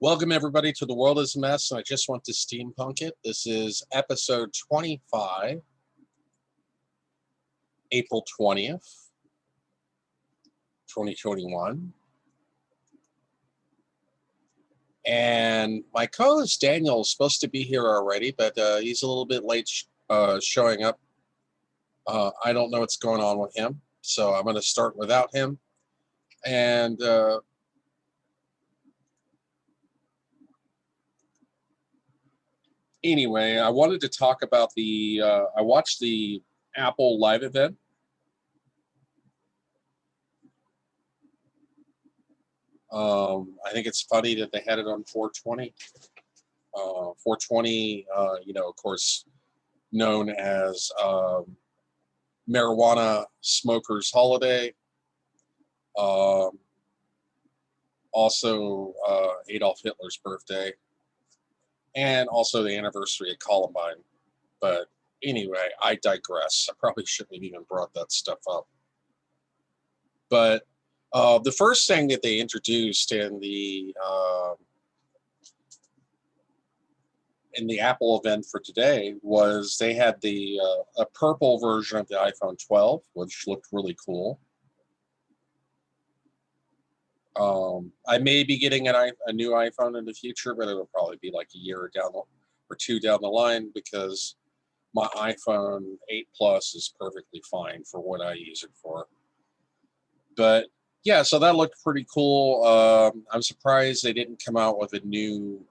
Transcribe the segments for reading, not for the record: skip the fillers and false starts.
Welcome everybody to The World is a Mess, and I just want to steampunk it. This is episode 25, April 20th, 2021. And my co-host Daniel is supposed to be here already, but he's a little bit late showing up. I don't know what's going on with him, so I'm going to start without him. And anyway, I wanted to talk about I watched the Apple live event. I think it's funny that they had it on 420. 420, of course, known as marijuana smokers holiday. Also Adolf Hitler's birthday, and also the anniversary of Columbine. But anyway, I digress. I probably shouldn't have even brought that stuff up. But the first thing that they introduced in the Apple event for today was they had a purple version of the iPhone 12, which looked really cool. I may be getting a new iPhone in the future, but it'll probably be like a year or two down the line, because my iPhone 8 Plus is perfectly fine for what I use it for. But yeah, so that looked pretty cool. I'm surprised they didn't come out with a new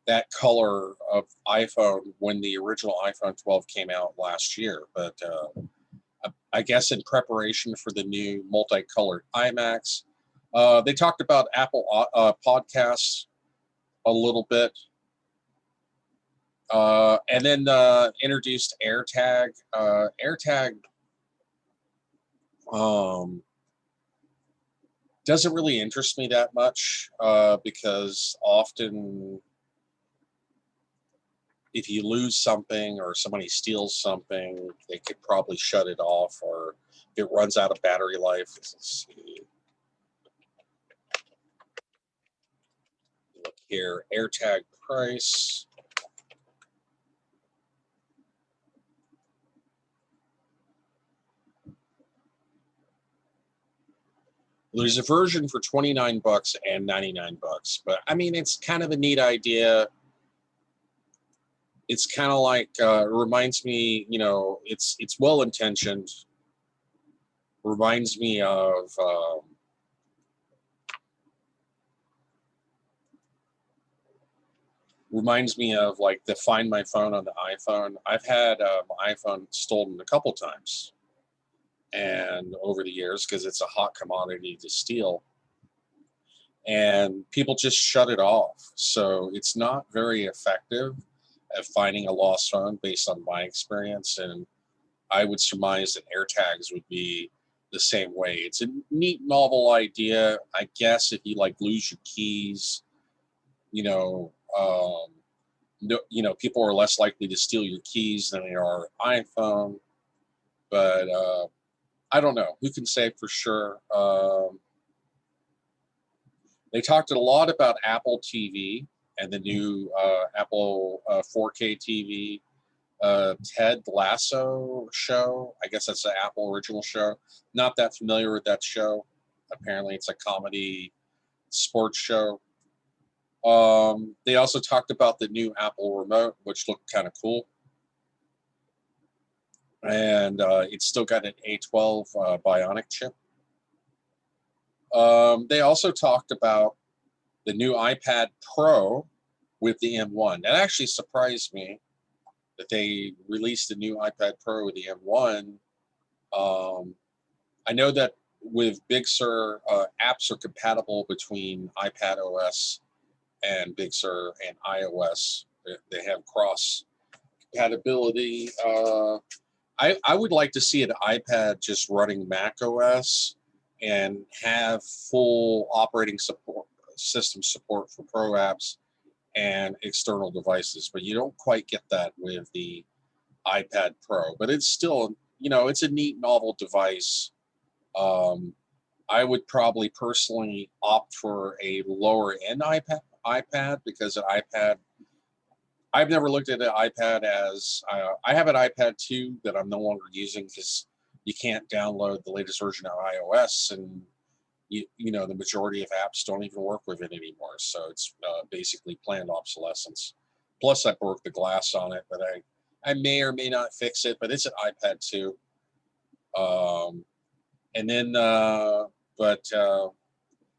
that color of iPhone when the original iPhone 12 came out last year. But I guess in preparation for the new multicolored Imacs, they talked about Apple podcasts a little bit, and then introduced AirTag. AirTag doesn't really interest me that much because often if you lose something or somebody steals something, they could probably shut it off, or if it runs out of battery life. Let's see. Look here, AirTag price. There's a version for $29 and $99, but I mean, it's kind of a neat idea. It's kind of like it reminds me, it's well intentioned. Reminds me of like the Find My Phone on the iPhone. I've had my iPhone stolen a couple times, and over the years, because it's a hot commodity to steal, and people just shut it off. So it's not very effective at finding a lost phone, based on my experience, and I would surmise that AirTags would be the same way. It's a neat, novel idea. I guess if you lose your keys, people are less likely to steal your keys than they are iPhone. But I don't know. Who can say for sure? They talked a lot about Apple TV and the new Apple 4K TV. Ted Lasso show. I guess that's the Apple original show. Not that familiar with that show. Apparently it's a comedy sports show. They also talked about the new Apple remote, which looked kind of cool. And it's still got an A12 Bionic chip. They also talked about the new iPad Pro with the M1. That actually surprised me, that they released a new iPad Pro with the M1. I know that with Big Sur, apps are compatible between iPad OS and Big Sur and iOS. They have cross compatibility. I would like to see an iPad just running Mac OS and have full operating system support for Pro apps and external devices, but you don't quite get that with the iPad Pro. But it's still, it's a neat, novel device. I would probably personally opt for a lower end iPad because an iPad, I've never looked at an iPad as, I have an iPad 2 that I'm no longer using because you can't download the latest version of iOS, and you know, the majority of apps don't even work with it anymore. So it's basically planned obsolescence. Plus, I broke the glass on it, but I may or may not fix it. But it's an iPad 2. And then,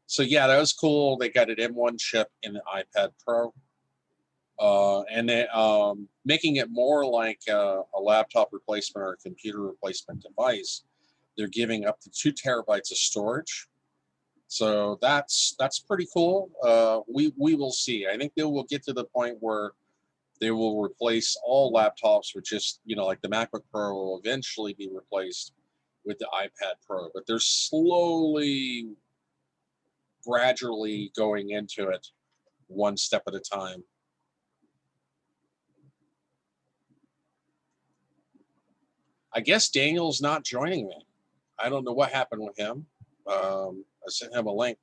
so yeah, that was cool. They got an M1 chip in the iPad Pro. And then making it more like a laptop replacement or a computer replacement device. They're giving up to 2 terabytes of storage. So that's pretty cool. We will see. I think they will get to the point where they will replace all laptops with just, you know, like the MacBook Pro will eventually be replaced with the iPad Pro, but they're slowly, gradually going into it one step at a time. I guess Daniel's not joining me. I don't know what happened with him. I sent him a link.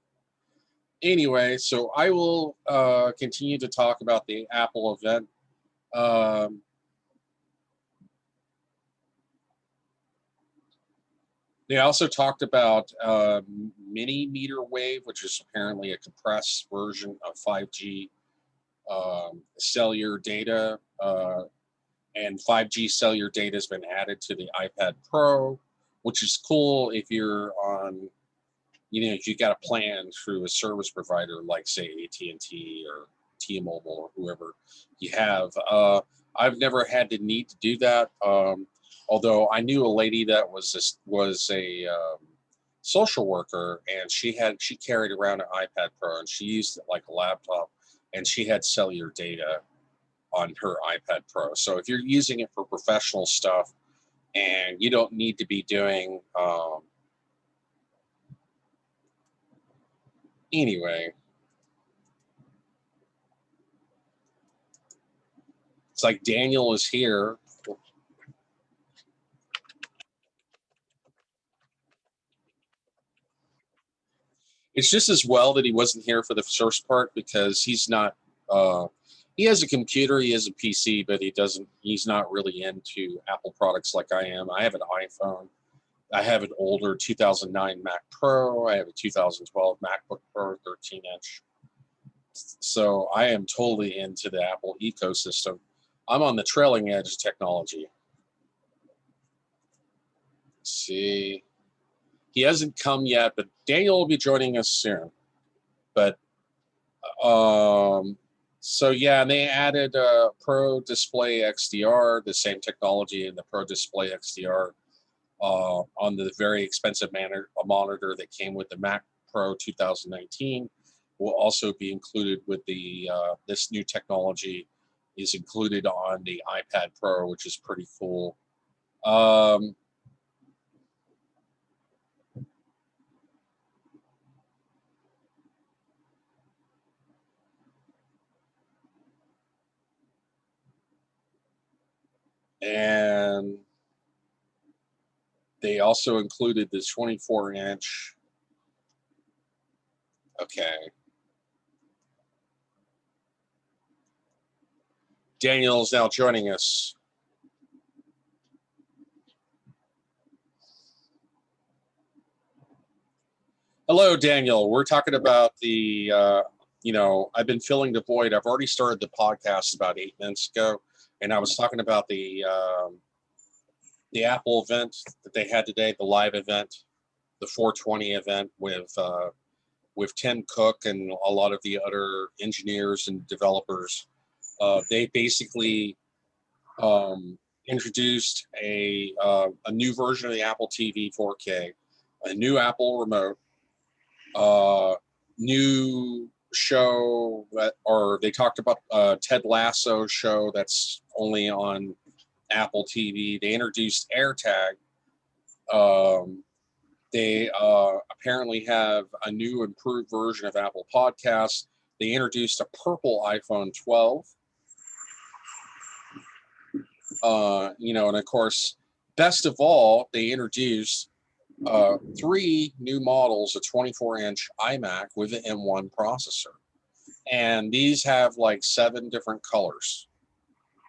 Anyway, so I will continue to talk about the Apple event. They also talked about mini meter wave, which is apparently a compressed version of 5G cellular data. And 5G cellular data has been added to the iPad Pro, which is cool if you're on, you know, if you got a plan through a service provider like, say, AT&T or T-Mobile or whoever you have. I've never had the need to do that. Although I knew a lady that was a social worker, and she carried around an iPad Pro, and she used it like a laptop, and she had cellular data on her iPad Pro. So if you're using it for professional stuff and you don't need to be doing anyway, it's like Daniel is here. It's just as well that he wasn't here for the first part, because he's not he has a computer, he has a PC, but he's not really into Apple products like I am. I have an iPhone. I have an older 2009 Mac Pro. I have a 2012 MacBook Pro 13-inch. So I am totally into the Apple ecosystem. I'm on the trailing edge of technology. Let's see. He hasn't come yet, but Daniel will be joining us soon. But so yeah, and they added Pro Display XDR, the same technology in the Pro Display XDR on the very expensive monitor that came with the Mac Pro 2019. Will also be included with the this new technology is included on the iPad Pro, which is pretty cool. And they also included the 24-inch. Okay. Daniel is now joining us. Hello, Daniel. We're talking about the, you know, I've been filling the void. I've already started the podcast about 8 minutes ago, and I was talking about the Apple event that they had today, the live event, the 420 event with Tim Cook and a lot of the other engineers and developers. They basically introduced a new version of the Apple TV 4K, a new Apple remote, new show or they talked about Ted Lasso show that's only on Apple TV. They introduced AirTag. They apparently have a new improved version of Apple Podcasts. They introduced a purple iPhone 12. You know, and of course, best of all, they introduced three new models, a 24-inch iMac with an M1 processor. And these have like 7 different colors.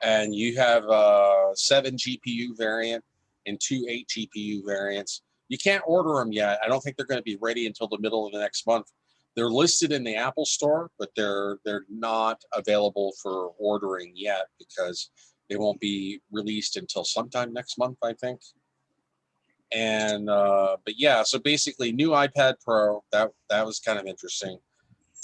And you have a 7 GPU variant and 2 8 GPU variants. You can't order them yet. I don't think they're going to be ready until the middle of the next month. They're listed in the Apple Store, but they're not available for ordering yet because they won't be released until sometime next month, I think. And but yeah, so basically, new iPad Pro. That was kind of interesting.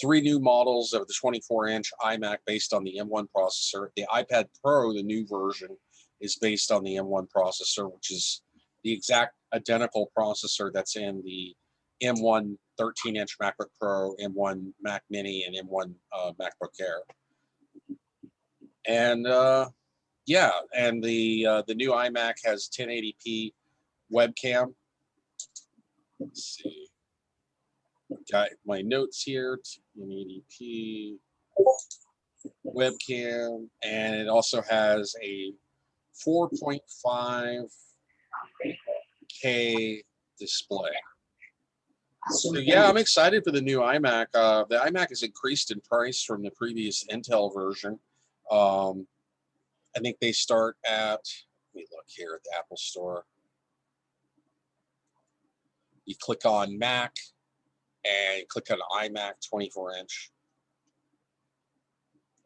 3 new models of the 24-inch iMac based on the M1 processor. The iPad Pro, the new version, is based on the M1 processor, which is the exact identical processor that's in the M1 13-inch MacBook Pro, M1 Mac Mini, and M1 MacBook Air. And yeah, and the new iMac has 1080p webcam. Let's see. Got my notes here. 1080p webcam, and it also has a 4.5K display. So yeah, I'm excited for the new iMac. The iMac has increased in price from the previous Intel version. I think they start at, let me look here at the Apple Store. You click on Mac and click on iMac 24-inch.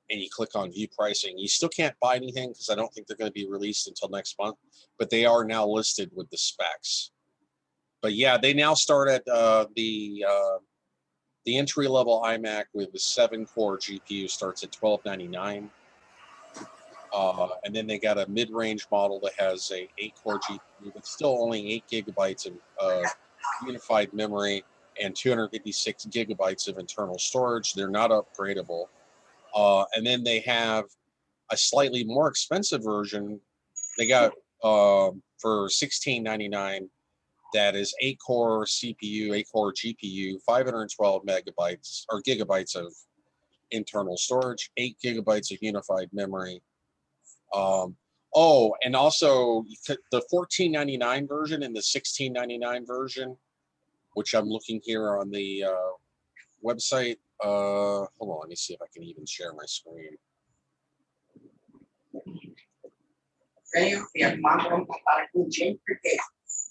And you click on view pricing. You still can't buy anything because I don't think they're going to be released until next month, but they are now listed with the specs. But yeah, they now start at the entry-level iMac with the 7-core GPU starts at $1299. And then they got a mid-range model that has a 8-core GPU, but still only 8 gigabytes of unified memory and 256 gigabytes of internal storage. They're not upgradable. And then they have a slightly more expensive version. They got for $1699 that is 8-core CPU, 8-core GPU, 512 megabytes or gigabytes of internal storage, 8 gigabytes of unified memory. Oh, and also the $1499 version and the $1699 version, which I'm looking here on the website. Hold on, let me see if I can even share my screen.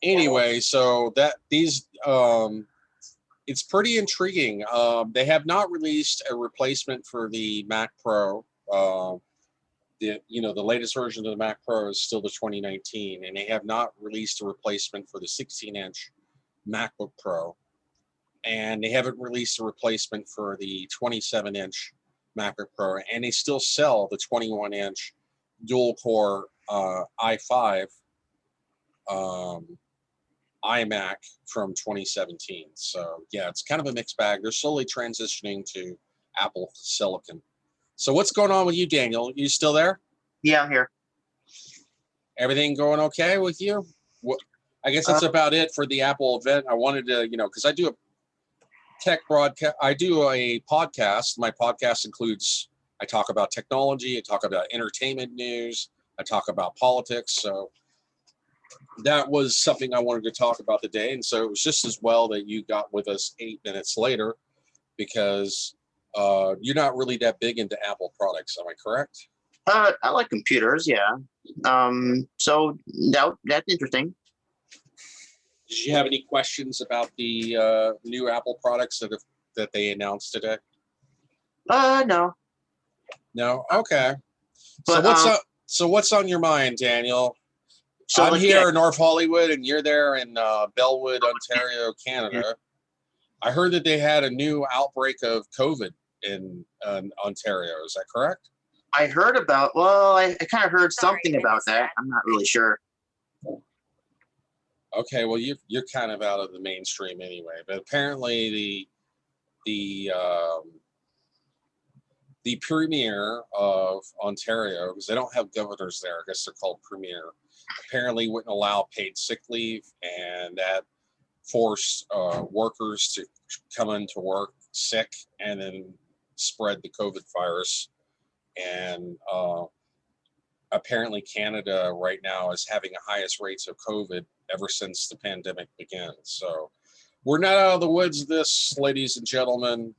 Anyway, so that these it's pretty intriguing. They have not released a replacement for the Mac Pro. The latest version of the Mac Pro is still the 2019, and they have not released a replacement for the 16-inch MacBook Pro. And they haven't released a replacement for the 27-inch MacBook Pro, and they still sell the 21-inch dual-core i5 iMac from 2017. So yeah, it's kind of a mixed bag. They're slowly transitioning to Apple Silicon. So what's going on with you, Daniel? You still there? Yeah, I'm here. Everything going okay with you? I guess that's about it for the Apple event. I wanted to, because I do a tech broadcast. I do a podcast. My podcast includes, I talk about technology, I talk about entertainment news, I talk about politics. So that was something I wanted to talk about today. And so it was just as well that you got with us 8 minutes later, because you're not really that big into Apple products. Am I correct? I like computers, yeah. So that's interesting. Did you have any questions about the new Apple products that they announced today? No. No? Okay. But, so what's on your mind, Daniel? So I'm here in North Hollywood, and you're there in Bellwood, Ontario, Canada. I heard that they had a new outbreak of COVID in Ontario. Is that correct? I heard about. Well, I kind of heard something about that. I'm not really sure. Okay, well you're kind of out of the mainstream anyway. But apparently the premier of Ontario, because they don't have governors there, I guess they're called premier, apparently wouldn't allow paid sick leave, and that forced workers to come into work sick and then spread the COVID virus. And apparently Canada right now is having the highest rates of COVID ever since the pandemic began. So we're not out of the woods this, ladies and gentlemen.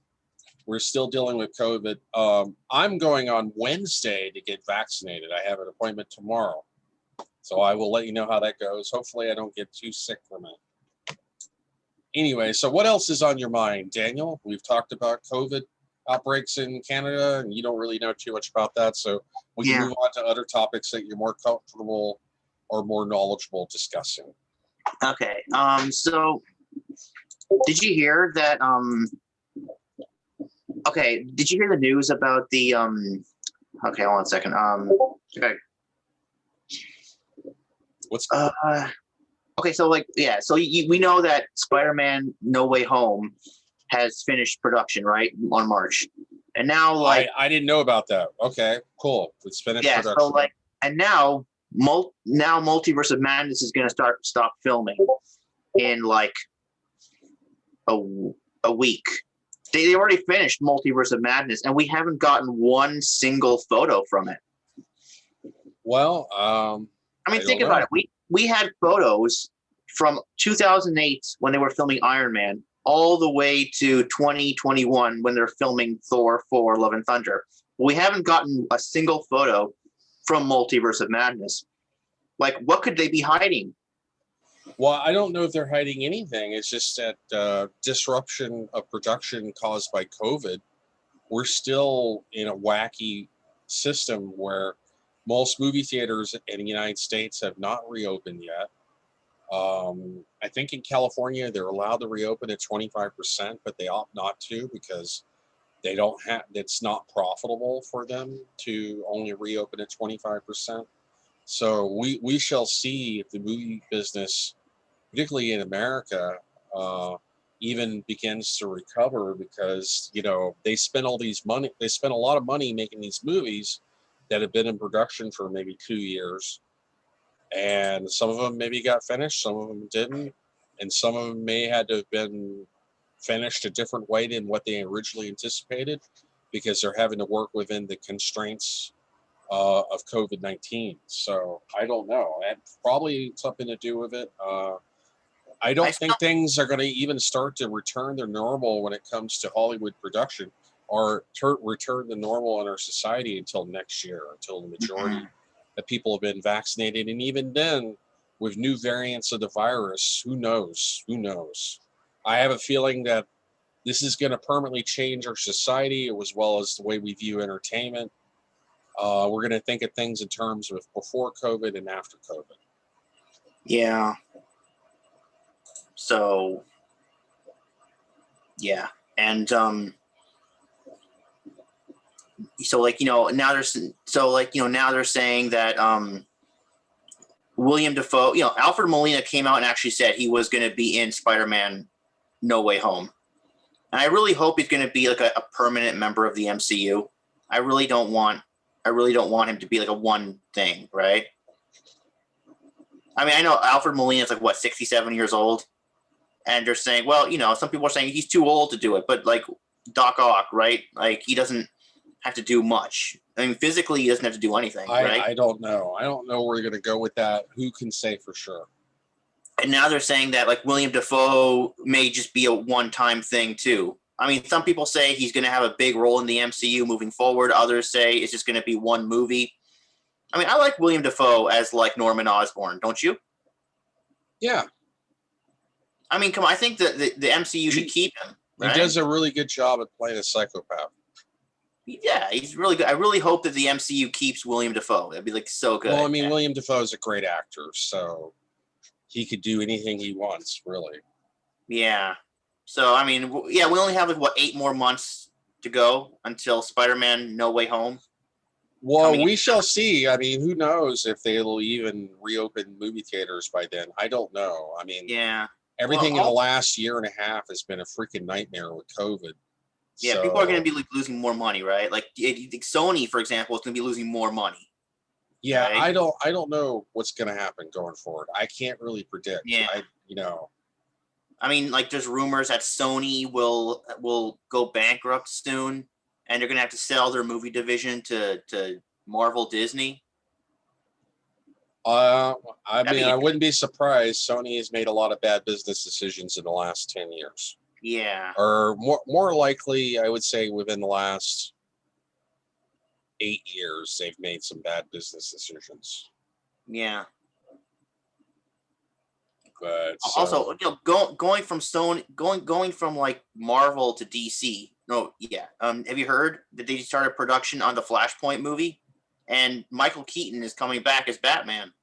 We're still dealing with COVID. I'm going on Wednesday to get vaccinated. I have an appointment tomorrow. So I will let you know how that goes. Hopefully I don't get too sick from it. Anyway, so what else is on your mind, Daniel? We've talked about COVID outbreaks in Canada, and you don't really know too much about that. So we can move on to other topics that you're more comfortable or more knowledgeable discussing. Okay. So did you hear that? Okay. Did you hear the news about the? Okay, hold on a second. Okay. What's okay, so so we know that Spider-Man No Way Home has finished production, right, on March, and now I didn't know about that. Okay, cool. It's finished production. So and now Multiverse of Madness is going to stop filming in like a week. They already finished Multiverse of Madness, and we haven't gotten one single photo from it. Well, I mean, think about it. We had photos from 2008 when they were filming Iron Man all the way to 2021 when they're filming Thor 4 Love and Thunder. We haven't gotten a single photo from Multiverse of Madness. Like, what could they be hiding? Well, I don't know if they're hiding anything. It's just that disruption of production caused by COVID. We're still in a wacky system where most movie theaters in the United States have not reopened yet. I think in California, they're allowed to reopen at 25%, but they opt not to because they don't have, it's not profitable for them to only reopen at 25%. So we shall see if the movie business, particularly in America, even begins to recover because, you know, they spent a lot of money making these movies that have been in production for maybe 2 years. And some of them maybe got finished, some of them didn't. And some of them may had to have been finished a different way than what they originally anticipated because they're having to work within the constraints of COVID-19. So I don't know. That's probably something to do with it. I don't think things are going to even start to return to normal when it comes to Hollywood production or return to normal in our society until next year, until the majority of people have been vaccinated. And even then, with new variants of the virus, who knows? Who knows? I have a feeling that this is going to permanently change our society as well as the way we view entertainment. We're going to think of things in terms of before COVID and after COVID. Yeah. So, yeah. And, so like, you know, now they're saying that, William Dafoe, you know, Alfred Molina came out and actually said he was going to be in Spider-Man No Way Home. And I really hope he's going to be like a permanent member of the MCU. I really don't want him to be like a one thing, right? I mean, I know Alfred Molina is like, what, 67 years old? And they're saying, well, you know, some people are saying he's too old to do it, but like Doc Ock, right? Like he doesn't have to do much. I mean, physically, he doesn't have to do anything, right? I don't know. I don't know where you're going to go with that. Who can say for sure? And now they're saying that like William Dafoe may just be a one-time thing too. I mean, some people say he's going to have a big role in the MCU moving forward. Others say it's just going to be one movie. I mean, I like William Dafoe as like Norman Osborn, don't you? Yeah. I mean, come on. I think that the MCU should keep him. Right? He does a really good job at playing a psychopath. Yeah, he's really good. I really hope that the MCU keeps William Dafoe. That'd be like so good. Well, I mean, William Dafoe is a great actor, so he could do anything he wants, really. Yeah. So, I mean, yeah, we only have like, 8 more months to go until Spider-Man No Way Home? Well, we shall see. I mean, who knows if they'll even reopen movie theaters by then. I don't know. I mean, yeah, everything in the last year and a half has been a freaking nightmare with COVID. Yeah, so people are going to be like losing more money, right? Like Sony, for example, is going to be losing more money. Yeah, right? I don't know what's going to happen going forward. I can't really predict. Yeah. I mean, like there's rumors that Sony will go bankrupt soon, and they're going to have to sell their movie division to Marvel Disney. I That'd mean, be I wouldn't be surprised. Sony has made a lot of bad business decisions in the last 10 years. Yeah. Or more likely, I would say within the last 8 years, they've made some bad business decisions. Yeah. But Also, going from Stone, going from like Marvel to DC. No, yeah. Have you heard that they started production on the Flashpoint movie, and Michael Keaton is coming back as Batman?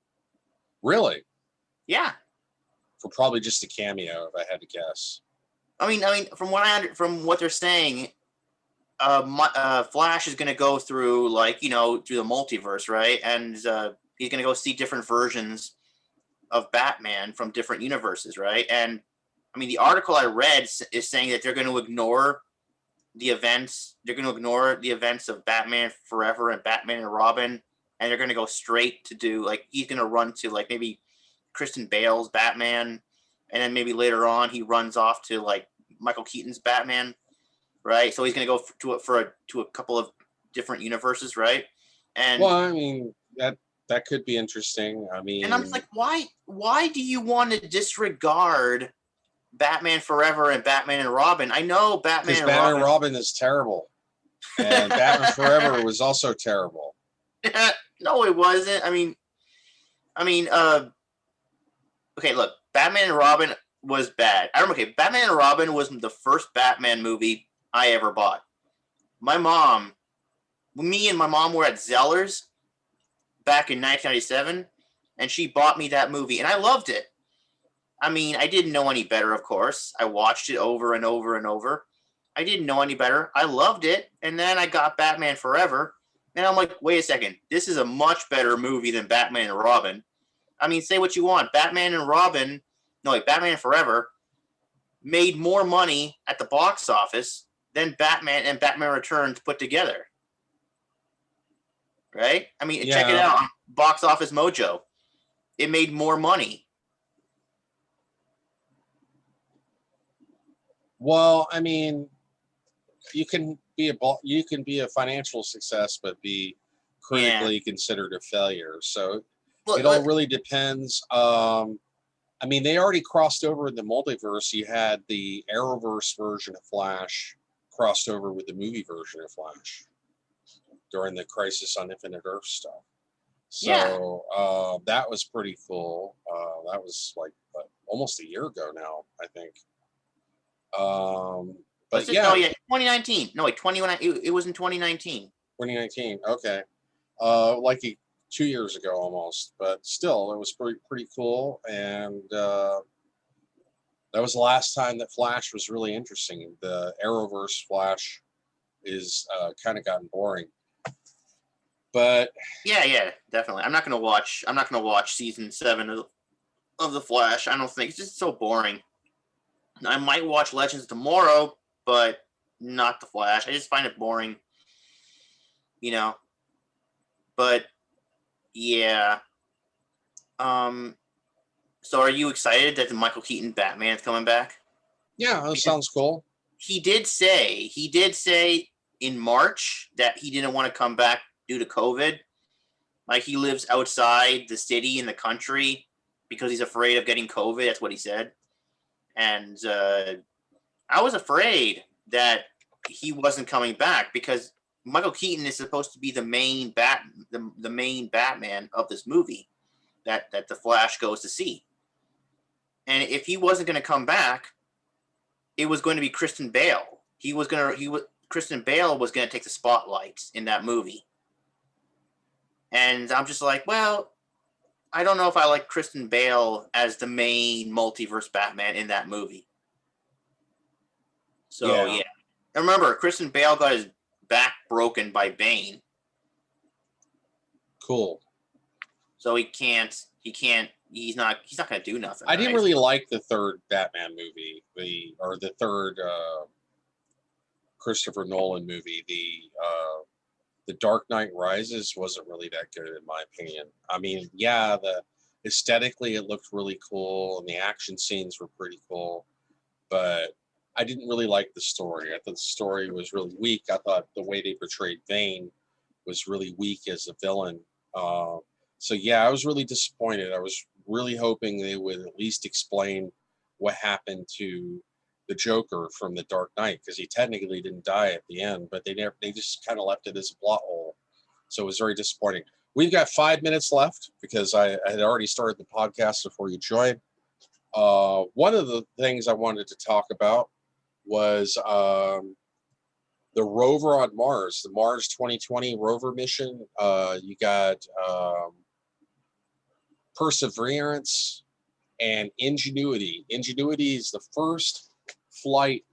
really, Yeah. for probably just a cameo, if I had to guess. I mean, from what they're saying, Flash is going to go through through the multiverse, right? And he's going to go see different versions of Batman from different universes, right? And I mean, the article I read is saying that they're going to ignore the events. They're going to ignore the events of Batman Forever and Batman and Robin, and they're going to go straight to do he's going to run to maybe Kristen Bale's Batman, and then maybe later on he runs off to Michael Keaton's Batman, right? So he's going to go to a couple of different universes, right? And well, I mean that could be interesting. I mean, and I'm just like, why do you want to disregard Batman Forever and Batman and Robin? I know because Batman and Robin is terrible, and Batman Forever was also terrible. No, it wasn't. Okay, look, Batman and Robin was bad. Batman and Robin was the first Batman movie I ever bought. Me and my mom were at Zeller's back in 1997, and she bought me that movie, and I loved it. I mean, I didn't know any better, of course. I watched it over and over and over. I didn't know any better. I loved it, and then I got Batman Forever, and I'm like, wait a second, this is a much better movie than Batman and Robin. I mean, say what you want. Batman Forever made more money at the box office than Batman and Batman Returns put together. Right? I mean, check it out on Box Office Mojo. It made more money. Well, I mean, you can be a financial success, but be critically considered a failure. So it all really depends. I mean, they already crossed over in the multiverse. You had the Arrowverse version of Flash crossed over with the movie version of Flash during the Crisis on Infinite Earth stuff. So that was pretty cool. That was almost a year ago now, I think. But 2019. No, wait, 2019. It was in 2019. 2019. Okay. 2 years ago almost, but still, it was pretty cool. And that was the last time that Flash was really interesting. The Arrowverse Flash is kind of gotten boring. But yeah, definitely. I'm not gonna watch season 7 of the Flash. I don't think it's just so boring. I might watch Legends tomorrow, but not the Flash. I just find it boring. But yeah. So are you excited that the Michael Keaton Batman is coming back? Yeah, that sounds cool. He did say in March that he didn't want to come back due to COVID. He lives outside the city in the country because he's afraid of getting COVID. That's what he said. And I was afraid that he wasn't coming back because Michael Keaton is supposed to be the main Batman of this movie that the Flash goes to see. And if he wasn't going to come back, it was going to be Kristen Bale. Kristen Bale was going to take the spotlight in that movie. And I'm just like, well, I don't know if I like Kristen Bale as the main multiverse Batman in that movie. So yeah. And remember, Kristen Bale got his back broken by Bane. Cool. So he's not going to do nothing. I didn't really like the third Batman movie, the third Christopher Nolan movie. The Dark Knight Rises wasn't really that good in my opinion. I mean, aesthetically it looked really cool and the action scenes were pretty cool, but I didn't really like the story. I thought the story was really weak. I thought the way they portrayed Bane was really weak as a villain. So yeah, I was really disappointed. I was really hoping they would at least explain what happened to the Joker from The Dark Knight, because he technically didn't die at the end, but they just kind of left it as a plot hole. So it was very disappointing. We've got 5 minutes left because I had already started the podcast before you joined. One of the things I wanted to talk about was the rover on Mars, the Mars 2020 rover mission. You got Perseverance and Ingenuity. Ingenuity is the first flight.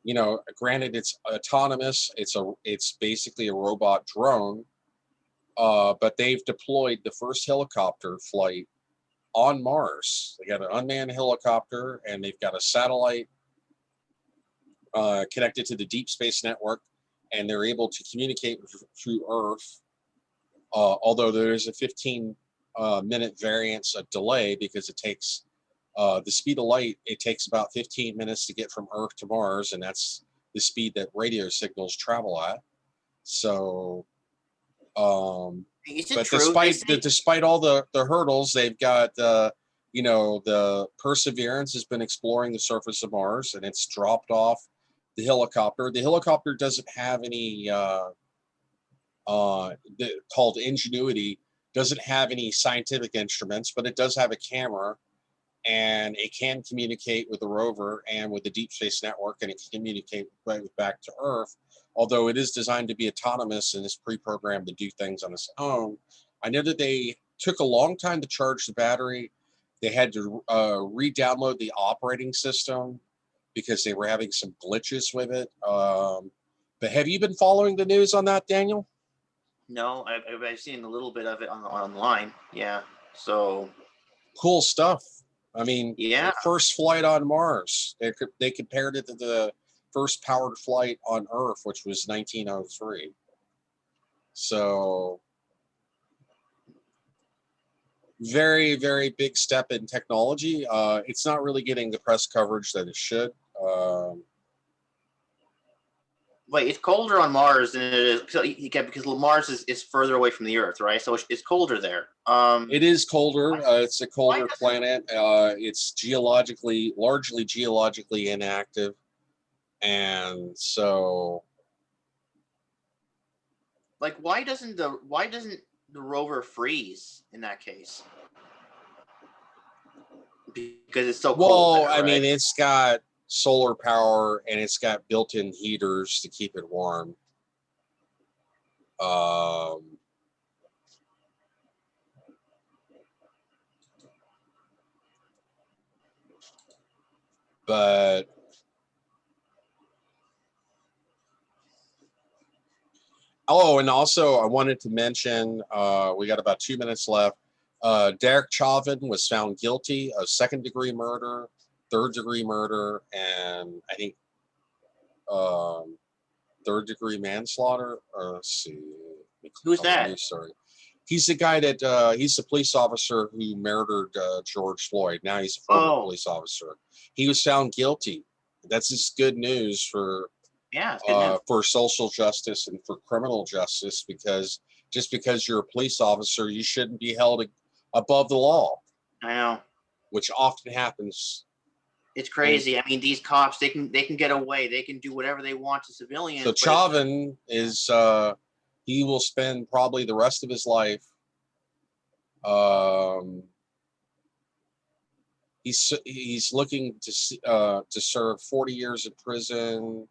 You know, granted, it's autonomous. It's basically a robot drone, but they've deployed the first helicopter flight on Mars. They got an unmanned helicopter, and they've got a satellite connected to the Deep Space Network, and they're able to communicate through Earth. Although there is a 15-minute variance of delay, because it takes the speed of light. It takes about 15 minutes to get from Earth to Mars, and that's the speed that radio signals travel at. So, Is it but true? despite all the hurdles, they've got the Perseverance has been exploring the surface of Mars, and it's dropped off the helicopter. The helicopter doesn't have any called Ingenuity, doesn't have any scientific instruments, but it does have a camera, and it can communicate with the rover and with the Deep Space Network, and it can communicate back to Earth. Although it is designed to be autonomous and is pre-programmed to do things on its own. I know that they took a long time to charge the battery. They had to re-download the operating system because they were having some glitches with it. But have you been following the news on that, Daniel? No, I've seen a little bit of it online. Yeah. So cool stuff. I mean, yeah. the first flight on Mars, they compared it to the first powered flight on Earth, which was 1903. So very, very big step in technology. It's not really getting the press coverage that it should. Wait, it's colder on Mars than it is because Mars is further away from the Earth, right? So it's colder there. It is colder. It's a colder planet. It's largely geologically inactive, and so, like, why doesn't the rover freeze in that case? Because it's so cold. Well, I mean, it's got solar power, and it's got built-in heaters to keep it warm. But and also I wanted to mention, we got about 2 minutes left. Derek Chauvin was found guilty of second-degree murder, third-degree murder, and I think third-degree manslaughter. Let's see. Who's that? Sorry. He's the guy that he's the police officer who murdered George Floyd. Now he's a former police officer. He was found guilty. That's just good news for for social justice and for criminal justice, because just because you're a police officer, you shouldn't be held above the law. I know. Which often happens. It's crazy. I mean, these cops, they can get away. They can do whatever they want to civilians. So Chauvin is he will spend probably the rest of his life. He's looking to serve 40 years in prison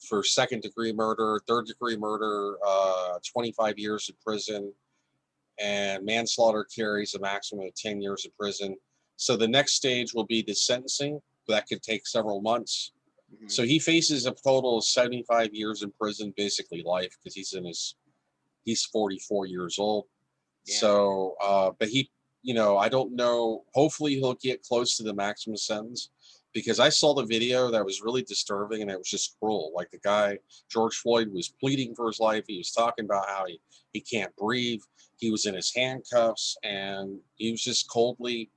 for second-degree murder, third-degree murder, 25 years in prison, and manslaughter carries a maximum of 10 years in prison. So the next stage will be the sentencing. That could take several months. Mm-hmm. So he faces a total of 75 years in prison, basically life, because he's 44 years old. Yeah. So, but he, I don't know. Hopefully he'll get close to the maximum sentence, because I saw the video that was really disturbing, and it was just cruel. Like, the guy, George Floyd, was pleading for his life. He was talking about how he can't breathe. He was in his handcuffs, and he was just coldly,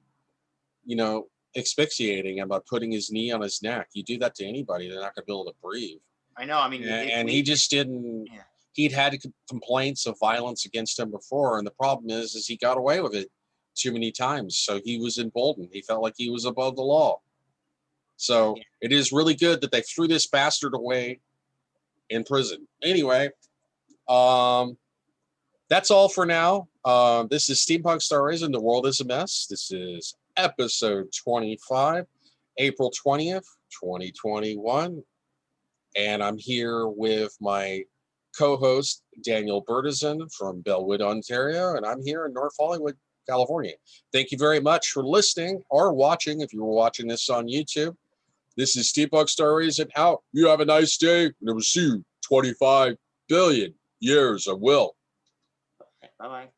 asphyxiating him by putting his knee on his neck. You do that to anybody, they're not going to be able to breathe. I know. I mean, and he just didn't. Yeah. he'd had complaints of violence against him before, and the problem is he got away with it too many times. So he was emboldened. He felt like he was above the law. So it is really good that they threw this bastard away in prison. Anyway, that's all for now. This is Steampunk Starraisin. The world is a mess. This is episode 25, April 20th, 2021. And I'm here with my co-host, Daniel Bertizan from Bellwood, Ontario. And I'm here in North Hollywood, California. Thank you very much for listening or watching if you were watching this on YouTube. This is Steampunk Starraisin out. You have a nice day, and I will see you 25 billion years. I will. Bye-bye.